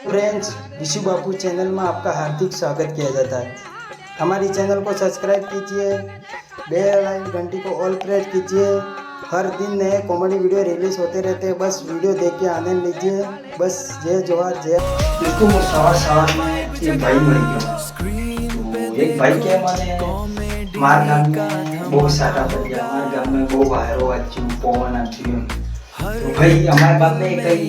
Friends, Vishu बापू channel में आपका हार्दिक स्वागत किया जाता है। हमारी चैनल को सब्सक्राइब कीजिए, बेल आइकन घंटी को ऑल प्रेस कीजिए। हर दिन नए कॉमेडी वीडियो रिलीज होते रहते हैं, बस वीडियो देख के आनंद लीजिए। बस जय जोहार जय। इसको वो सवार में एक भाई मर गया। तो एक भाई के माने मार गाम में बहुत सारा पड़ गया। हमारे गाँव में बहुत वायरो अच्छी पवन अच्छी। तो भाई हमारे गाँव में कई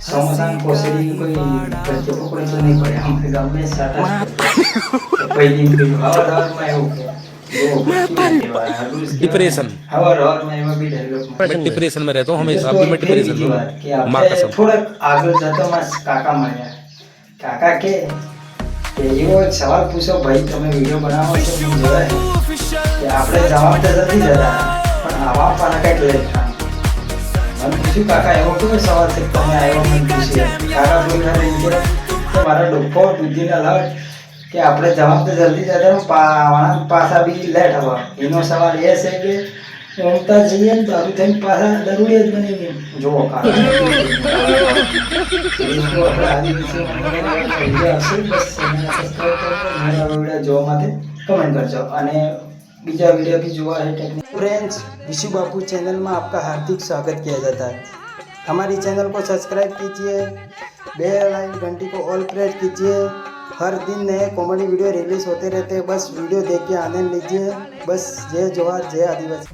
समाधान कोसरी कोई बच्चे को कोई तो नहीं पड़े। हमारे गाँव में साटा तो कोई दिन भी हवा में हो गया डिप्रेशन हवा में मैं भी डर मैं डिप्रेशन में रहता हूँ हमेशा। अभी मैं डिप्रेशन में हूँ, माँ कसम। थोड़ा आगे जाता मैं काका मर गया। काका के એવો એક સવાલ પૂછો ભાઈ, તમે વિડિયો બનાવો છો હું જોયા કે આપણે જવાબ તો જલ્દી જતા પણ આવા પણ કઈક લેટ થાય। મને પૂછ્યું કાકા એવો કેવો સવાલ છે તમે આવ્યો મને પૂછ્યું। કાકા બોલ્યા કે મારા ડોકો બુદ્ધિના લાવ કે આપણે જવાબ તો જલ્દી જતા પાછા બી લેટ હવા। એનો સવાલ એ છે કે ઊંઘતા જઈએ ને તો આવી થઈને પાછા જરૂરી જ બની ગયું। જુઓ કાકા જોવા માટે કમેન્ટ કરજો અને બીજા वीडियो भी જોવા है टेक्निक। फ्रेंड्स, विशु बापू चैनल में आपका हार्दिक स्वागत किया जाता है। हमारी चैनल को सब्सक्राइब कीजिए, बेल आइकन घंटी को ऑल प्रेस कीजिए। हर दिन नए कॉमेडी वीडियो रिलीज होते रहते हैं, बस वीडियो देख के आनंद लीजिए। बस जय जोहार जय आदिवासी।